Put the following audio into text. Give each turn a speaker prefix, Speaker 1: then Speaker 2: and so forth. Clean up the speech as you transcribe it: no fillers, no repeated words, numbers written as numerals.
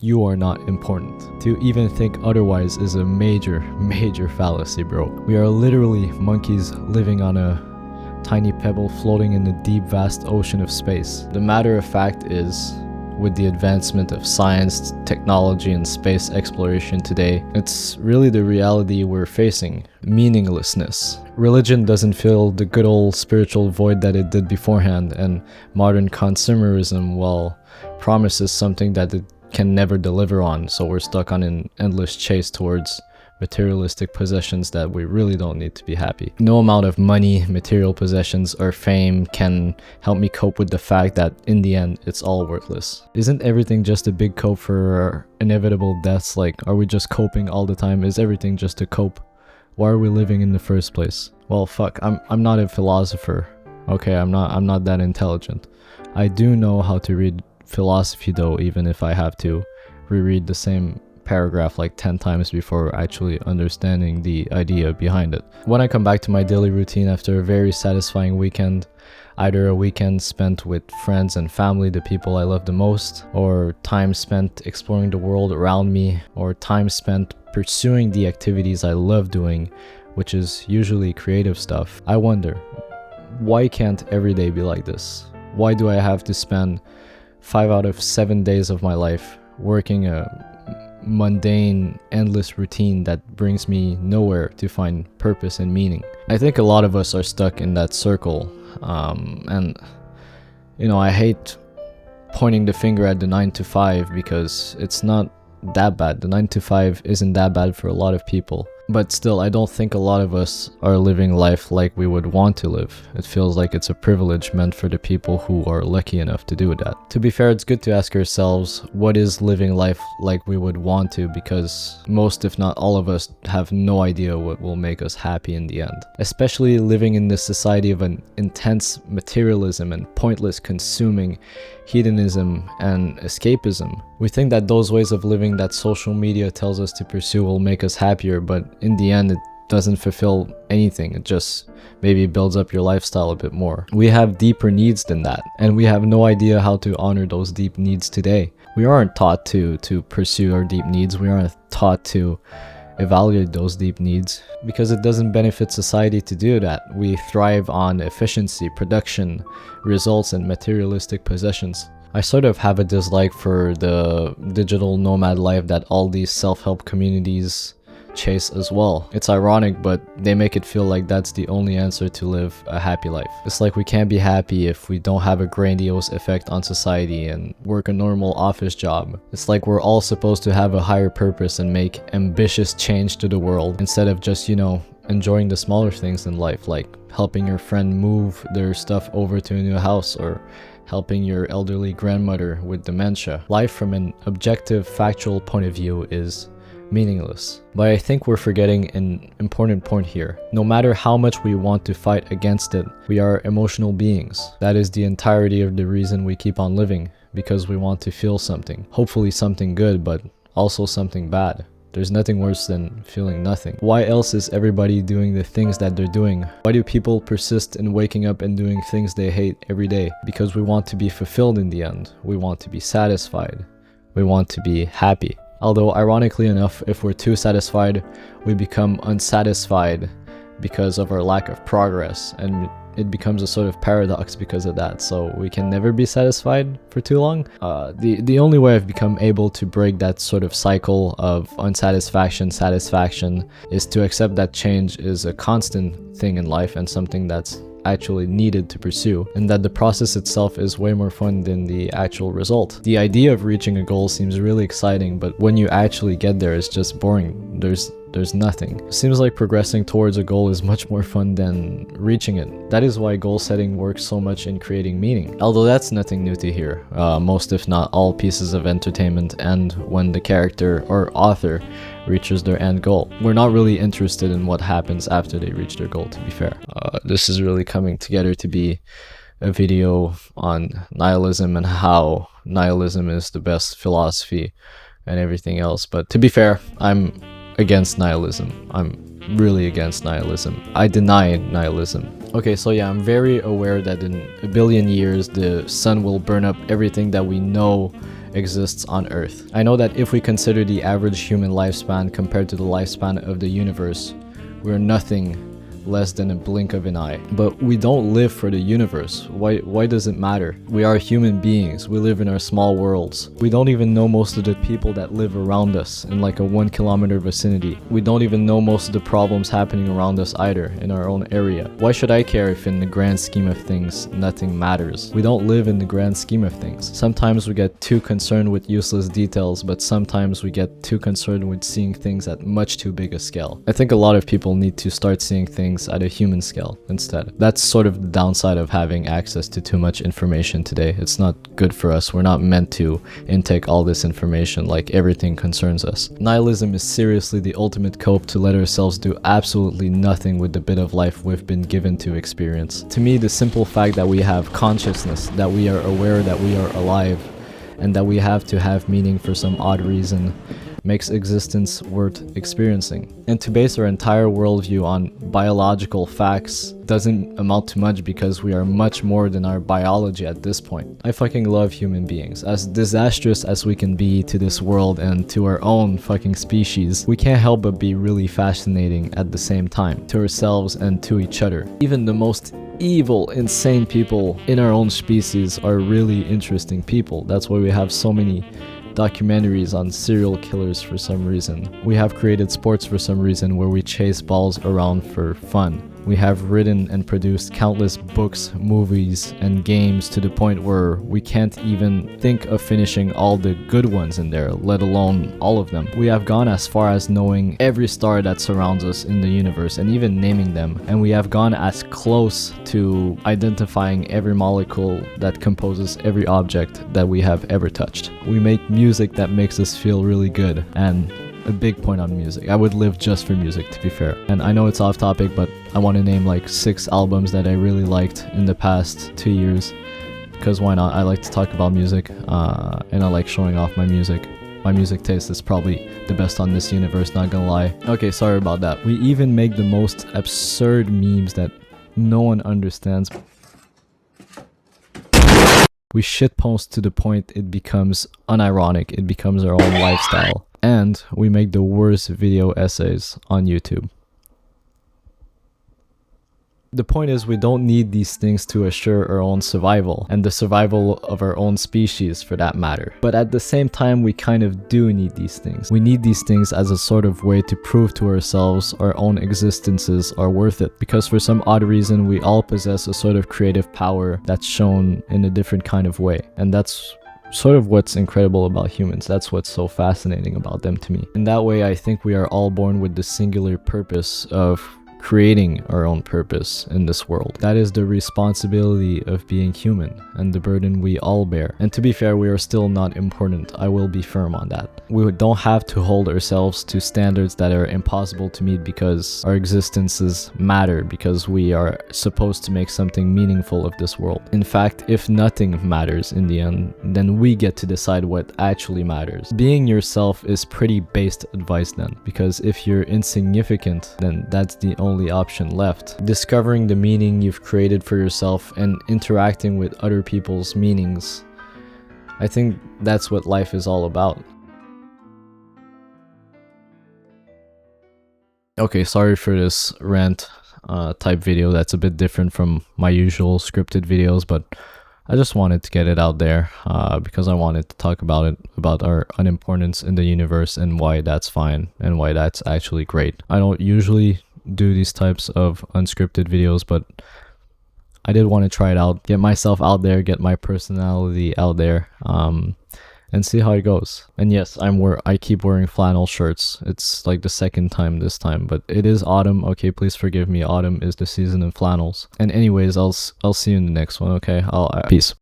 Speaker 1: You are not important. To even think otherwise is a major fallacy, bro. We are literally monkeys living on a tiny pebble floating in the deep, vast ocean of space. The matter of fact is, with the advancement of science, technology, and space exploration today, it's really the reality we're facing: meaninglessness. Religion doesn't fill the good old spiritual void that it did beforehand, and modern consumerism, well, promises something that it can never deliver on, so we're stuck on an endless chase towards materialistic possessions that we really don't need to be happy. No amount of money, material possessions, or fame can help me cope with the fact that in the end, it's all worthless. Isn't everything just a big cope for inevitable deaths? Like, are we just coping all the time? Is everything just a cope? Why are we living in the first place? Well, fuck, I'm not a philosopher. Okay, I'm not that intelligent. I do know how to read philosophy though, even if I have to reread the same paragraph like 10 times before actually understanding the idea behind it. When I come back to my daily routine after a very satisfying weekend, either a weekend spent with friends and family, the people I love the most, or time spent exploring the world around me, or time spent pursuing the activities I love doing, which is usually creative stuff, I wonder, why can't every day be like this? Why do I have to spend 5 out of 7 days of my life working a mundane, endless routine that brings me nowhere to find purpose and meaning? I think a lot of us are stuck in that circle, and you know, I hate pointing the finger at the 9 to 5 because it's not that bad. The 9 to 5 isn't that bad for a lot of people, but still, I don't think a lot of us are living life like we would want to live. It feels like it's a privilege meant for the people who are lucky enough to do that. To be fair, it's good to ask ourselves, what is living life like we would want to, because most, if not all of us, have no idea what will make us happy in the end. Especially living in this society of an intense materialism and pointless consuming, hedonism and escapism. We think that those ways of living that social media tells us to pursue will make us happier, but in the end, it doesn't fulfill anything. It just maybe builds up your lifestyle a bit more. We have deeper needs than that, and we have no idea how to honor those deep needs today. We aren't taught to pursue our deep needs. We aren't taught to evaluate those deep needs because it doesn't benefit society to do that. We thrive on efficiency, production, results, and materialistic possessions. I sort of have a dislike for the digital nomad life that all these self-help communities chase as well. It's ironic, but they make it feel like that's the only answer to live a happy life. It's like we can't be happy if we don't have a grandiose effect on society and work a normal office job. It's like we're all supposed to have a higher purpose and make ambitious change to the world instead of just, you know, enjoying the smaller things in life, like helping your friend move their stuff over to a new house or helping your elderly grandmother with dementia. Life from an objective, factual point of view is meaningless. But I think we're forgetting an important point here. No matter how much we want to fight against it, we are emotional beings. That is the entirety of the reason we keep on living, because we want to feel something. Hopefully something good, but also something bad. There's nothing worse than feeling nothing. Why else is everybody doing the things that they're doing? Why do people persist in waking up and doing things they hate every day? Because we want to be fulfilled in the end. We want to be satisfied. We want to be happy. Although, ironically enough, if we're too satisfied, we become unsatisfied because of our lack of progress, and it becomes a sort of paradox because of that. So we can never be satisfied for too long. The only way I've become able to break that sort of cycle of unsatisfaction, satisfaction, is to accept that change is a constant thing in life and something that's actually needed to pursue, and that the process itself is way more fun than the actual result. The idea of reaching a goal seems really exciting, but when you actually get there, it's just boring. There's nothing. It seems like progressing towards a goal is much more fun than reaching it. That is why goal setting works so much in creating meaning. Although that's nothing new to hear. Most, if not all, pieces of entertainment end when the character or author reaches their end goal. We're not really interested in what happens after they reach their goal, to be fair. This is really coming together to be a video on nihilism and how nihilism is the best philosophy and everything else. But to be fair, I'm against nihilism. I'm really against nihilism. I deny nihilism. Okay, so yeah, I'm very aware that in a billion years the sun will burn up everything that we know exists on Earth. I know that if we consider the average human lifespan compared to the lifespan of the universe, we're nothing less than a blink of an eye. But we don't live for the universe. Why does it matter? We are human beings. We live in our small worlds. We don't even know most of the people that live around us in like a 1 kilometer vicinity. We don't even know most of the problems happening around us either in our own area. Why should I care if in the grand scheme of things nothing matters? We don't live in the grand scheme of things. Sometimes we get too concerned with useless details, but sometimes we get too concerned with seeing things at much too big a scale. I think a lot of people need to start seeing things at a human scale instead. That's sort of the downside of having access to too much information today. It's not good for us. We're not meant to intake all this information like everything concerns us. Nihilism is seriously the ultimate cope to let ourselves do absolutely nothing with the bit of life we've been given to experience. To me, the simple fact that we have consciousness, that we are aware that we are alive, and that we have to have meaning for some odd reason makes existence worth experiencing. And to base our entire worldview on biological facts doesn't amount to much because we are much more than our biology at this point. I fucking love human beings. As disastrous as we can be to this world and to our own fucking species, we can't help but be really fascinating at the same time, to ourselves and to each other. Even the most evil, insane people in our own species are really interesting people. That's why we have so many documentaries on serial killers for some reason. We have created sports for some reason where we chase balls around for fun. We have written and produced countless books, movies, and games to the point where we can't even think of finishing all the good ones in there, let alone all of them. We have gone as far as knowing every star that surrounds us in the universe and even naming them, and we have gone as close to identifying every molecule that composes every object that we have ever touched. We make music that makes us feel really good, and a big point on music. I would live just for music, to be fair. And I know it's off topic, but I want to name like 6 albums that I really liked in the past 2 years, because why not? I like to talk about music, and I like showing off my music. My music taste is probably the best on this universe, not gonna lie. Okay, sorry about that. We even make the most absurd memes that no one understands. We shitpost to the point it becomes unironic, it becomes our own lifestyle. And we make the worst video essays on YouTube. The point is, we don't need these things to assure our own survival, and the survival of our own species for that matter. But at the same time, we kind of do need these things. We need these things as a sort of way to prove to ourselves our own existences are worth it. Because for some odd reason, we all possess a sort of creative power that's shown in a different kind of way. And that's sort of what's incredible about humans. That's what's so fascinating about them to me. In that way, I think we are all born with the singular purpose of creating our own purpose in this world. That is the responsibility of being human and the burden we all bear. And to be fair, we are still not important. I will be firm on that. We don't have to hold ourselves to standards that are impossible to meet because our existences matter, because we are supposed to make something meaningful of this world. In fact, if nothing matters in the end, then we get to decide what actually matters. Being yourself is pretty based advice then, because if you're insignificant, then that's the only option left. Discovering the meaning you've created for yourself and interacting with other people's meanings. I think that's what life is all about. Okay, sorry for this rant type video that's a bit different from my usual scripted videos, but I just wanted to get it out there because I wanted to talk about it, about our unimportance in the universe and why that's fine and why that's actually great. I don't usually do these types of unscripted videos, but I did want to try it out, get myself out there, get my personality out there, and see how it goes. And yes, I keep wearing flannel shirts. It's like the second time this time, but it is autumn. Okay, please forgive me. Autumn is the season of flannels. And anyways, I'll see you in the next one. Okay, peace.